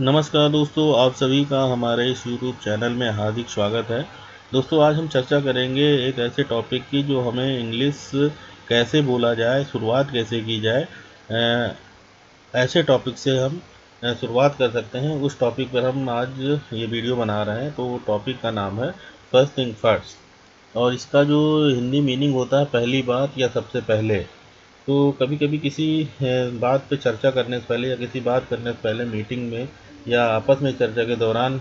नमस्कार दोस्तों, आप सभी का हमारे इस YouTube चैनल में हार्दिक स्वागत है। दोस्तों, आज हम चर्चा करेंगे एक ऐसे टॉपिक की जो हमें इंग्लिश कैसे बोला जाए, शुरुआत कैसे की जाए। ऐसे टॉपिक से हम शुरुआत कर सकते हैं। उस टॉपिक पर हम आज ये वीडियो बना रहे हैं। तो टॉपिक का नाम है फर्स्ट थिंग फर्स्ट, और इसका जो हिंदी मीनिंग होता है पहली बात या सबसे पहले। तो कभी कभी किसी बात पे चर्चा करने से पहले या किसी बात करने से पहले मीटिंग में या आपस में चर्चा के दौरान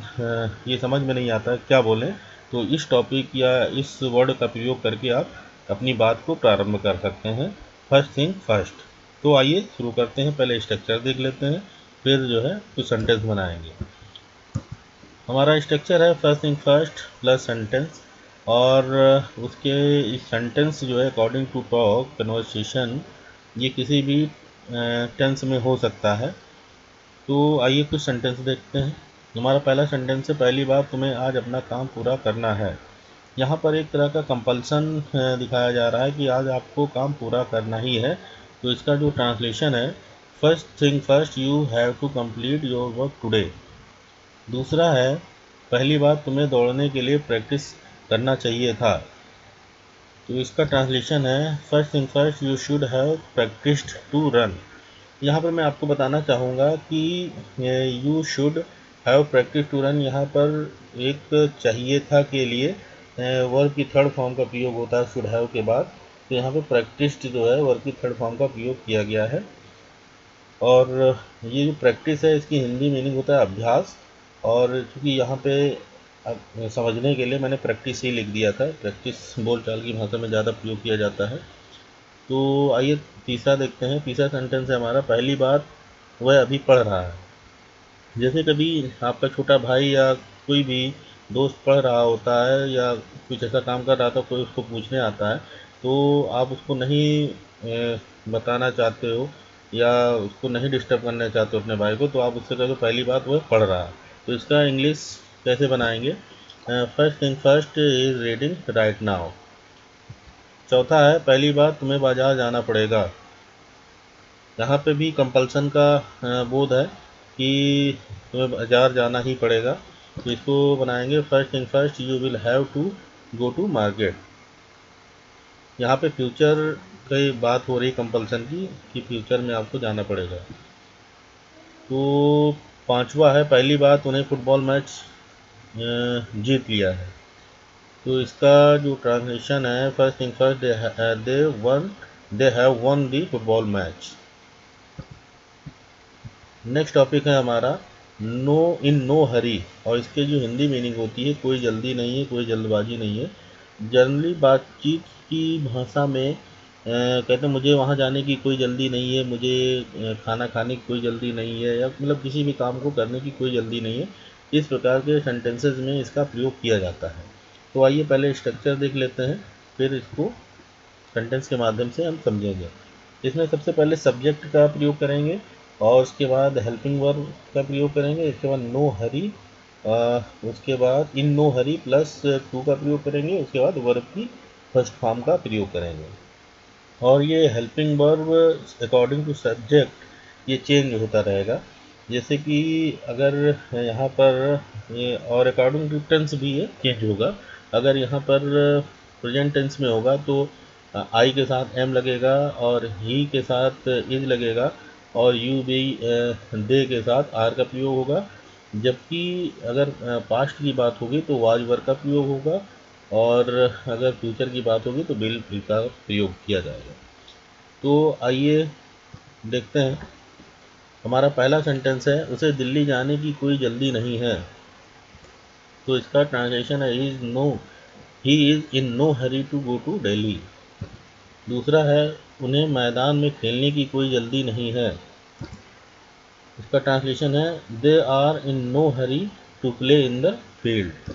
ये समझ में नहीं आता क्या बोलें। तो इस टॉपिक या इस वर्ड का प्रयोग करके आप अपनी बात को प्रारंभ कर सकते हैं। First thing first. तो आइए शुरू करते हैं। पहले स्ट्रक्चर देख लेते हैं, फिर जो है कुछ सेंटेंस बनाएंगे। हमारा स्ट्रक्चर है first thing first plus sentence, और उसके इस सेंटेंस जो है अकॉर्डिंग टू टॉक कन्वर्सेशन, ये किसी भी टेंस में हो सकता है। तो आइए कुछ सेंटेंस देखते हैं। हमारा पहला सेंटेंस है, पहली बार तुम्हें आज अपना काम पूरा करना है। यहाँ पर एक तरह का कंपल्सन दिखाया जा रहा है कि आज आपको काम पूरा करना ही है। तो इसका जो ट्रांसलेशन है, first thing first you have to complete your work today. दूसरा है, पहली बार तुम्हें दौड़ने के लिए प्रैक्टिस करना चाहिए था। तो इसका ट्रांसलेशन है, first thing first you should have practised to run. यहाँ पर मैं आपको बताना चाहूँगा कि you should have practice to run, यहाँ पर एक चाहिए था के लिए वर्ब की थर्ड फॉर्म का प्रयोग होता है शुड हैव के बाद। तो यहाँ पर प्रैक्टिस्ड जो है वर्ब की थर्ड फॉर्म का प्रयोग किया गया है। और ये जो प्रैक्टिस है इसकी हिंदी मीनिंग होता है अभ्यास, और चूँकि यहाँ पे समझने के लिए मैंने प्रैक्टिस ही लिख दिया था। प्रैक्टिस बोलचाल की भाषा में ज़्यादा प्रयोग किया जाता है। तो आइए तीसरा देखते हैं। तीसरा सेंटेंस है हमारा, पहली बार वह अभी पढ़ रहा है। जैसे कभी आपका छोटा भाई या कोई भी दोस्त पढ़ रहा होता है या कुछ ऐसा काम कर रहा था, कोई उसको पूछने आता है, तो आप उसको नहीं बताना चाहते हो या उसको नहीं डिस्टर्ब करना चाहते हो अपने भाई को, तो आप उससे कहो पहली बात वह पढ़ रहा है। तो इसका इंग्लिश कैसे बनाएंगे? First thing first is reading right now. चौथा है, पहली बार तुम्हें बाजार जाना पड़ेगा। यहाँ पे भी कंपल्सन का बोध है कि तुम्हें बाजार जाना ही पड़ेगा। तो इसको बनाएंगे, first thing first you will have to go to market. यहाँ पे फ्यूचर की बात हो रही कंपल्सन की, कि फ्यूचर में आपको जाना पड़ेगा। तो पांचवा है, पहली बार तूने फुटबॉल मैच जीत लिया है। तो इसका जो ट्रांसलेशन है, first thing first they have one the football match. Next topic है हमारा नो इन नो हरी, और इसके जो हिंदी मीनिंग होती है, कोई जल्दी नहीं है, कोई जल्दबाजी नहीं है। जनरली बातचीत की भाषा में कहते हैं मुझे वहाँ जाने की कोई जल्दी नहीं है, मुझे खाना खाने की कोई जल्दी नहीं है, या मतलब किसी भी काम को करने की कोई जल्दी नहीं है। इस प्रकार के सेंटेंसेस में इसका प्रयोग किया जाता है। तो आइए पहले स्ट्रक्चर देख लेते हैं, फिर इसको सेंटेंस के माध्यम से हम समझेंगे। इसमें सबसे पहले सब्जेक्ट का प्रयोग करेंगे, और उसके बाद हेल्पिंग वर्ब का प्रयोग करेंगे। इसके बाद नो हरी, उसके बाद in no hurry plus to का प्रयोग करेंगे। उसके बाद वर्ब की फर्स्ट फॉर्म का प्रयोग करेंगे। और ये helping verb according to subject ये चेंज होता रहेगा। जैसे कि अगर यहाँ पर ये, और अकॉर्डिंग टू टेंस भी ये चेंज होगा। अगर यहाँ पर प्रेजेंट टेंस में होगा तो आई के साथ एम लगेगा, और ही के साथ इज लगेगा, और यू बी दे के साथ आर का प्रयोग होगा। जबकि अगर पास्ट की बात होगी तो वाज वर का प्रयोग होगा, और अगर फ्यूचर की बात होगी तो विल का प्रयोग किया जाएगा। तो आइए देखते हैं। हमारा पहला सेंटेंस है, उसे दिल्ली जाने की कोई जल्दी नहीं है। तो इसका ट्रांसलेशन है, he is in no hurry to go to Delhi. दूसरा है, उन्हें मैदान में खेलने की कोई जल्दी नहीं है। इसका ट्रांसलेशन है, they are in no hurry to play in the field.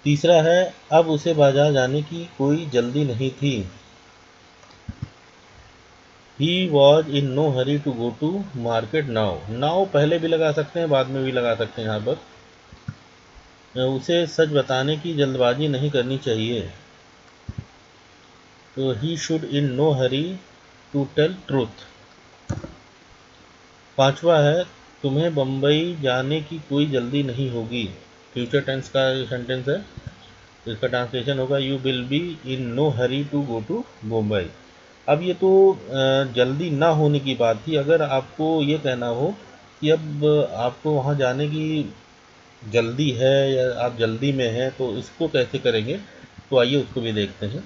तीसरा है, अब उसे बाजार जाने की कोई जल्दी नहीं थी। He was in no hurry to go to market now. Now पहले भी लगा सकते हैं, बाद में भी लगा सकते हैं। यहाँ पर उसे सच बताने की जल्दबाजी नहीं करनी चाहिए। तो he should in no hurry to tell truth. पांचवा है, तुम्हें बम्बई जाने की कोई जल्दी नहीं होगी, फ्यूचर टेंस का सेंटेंस है। इसका ट्रांसलेशन होगा you will be in no hurry to go to Mumbai. अब ये तो जल्दी ना होने की बात थी। अगर आपको ये कहना हो कि अब आपको वहाँ जाने की जल्दी है या आप जल्दी में हैं, तो इसको कैसे करेंगे, तो आइए उसको भी देखते हैं।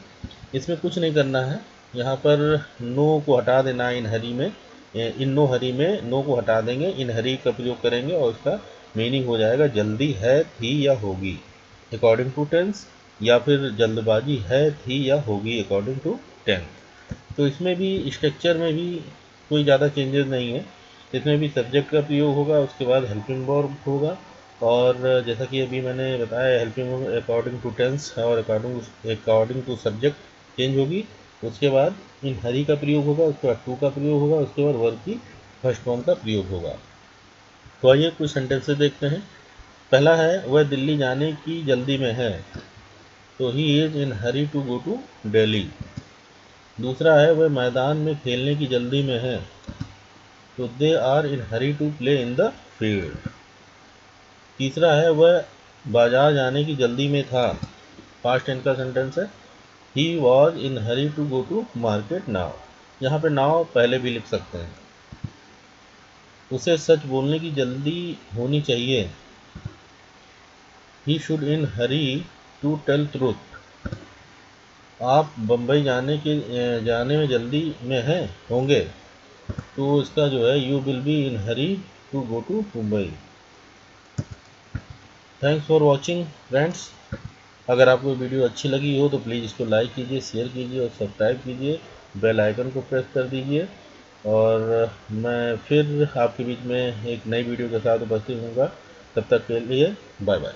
इसमें कुछ नहीं करना है, यहाँ पर नो को हटा देना है। इन हरी में, इन नो हरी में नो को हटा देंगे, इन हरी का प्रयोग करेंगे और उसका मीनिंग हो जाएगा जल्दी है, थी या होगी अकॉर्डिंग टू टेंस, या फिर जल्दबाजी है, थी या होगी अकॉर्डिंग टू टेंस। तो इसमें भी स्ट्रक्चर में भी कोई ज़्यादा चेंजेस नहीं है। इसमें भी सब्जेक्ट का प्रयोग होगा, उसके बाद हेल्पिंग वर्ब होगा, और जैसा कि अभी मैंने बताया helping verb according to tense और अकॉर्डिंग टू सब्जेक्ट चेंज होगी। उसके बाद इन हरी का प्रयोग होगा, उसके बाद टू का प्रयोग होगा, उसके बाद वर्ब की फर्स्ट फॉर्म का प्रयोग होगा। तो आइए कुछ सेंटेंसेस देखते हैं। पहला है वह दिल्ली जाने की जल्दी में है, तो he is in hurry to go to Delhi. दूसरा है वह मैदान में खेलने की जल्दी में है, तो they are in hurry to play in the field. तीसरा है वह बाजार जाने की जल्दी में था, पास्ट टेंस का सेंटेंस है। He was in hurry to go to market now. यहाँ पे नाउ पहले भी लिख सकते हैं। उसे सच बोलने की जल्दी होनी चाहिए, he should in hurry to tell truth. आप बम्बई जाने में जल्दी में हैं होंगे, तो इसका जो है you will be in hurry to go to Mumbai. Thanks for watching friends. अगर आपको वीडियो अच्छी लगी हो तो प्लीज़ इसको लाइक कीजिए, शेयर कीजिए और सब्सक्राइब कीजिए। बेल आइकन को प्रेस कर दीजिए, और मैं फिर आपके बीच में एक नई वीडियो के साथ उपस्थित होऊंगा। तब तक के लिए बाय बाय।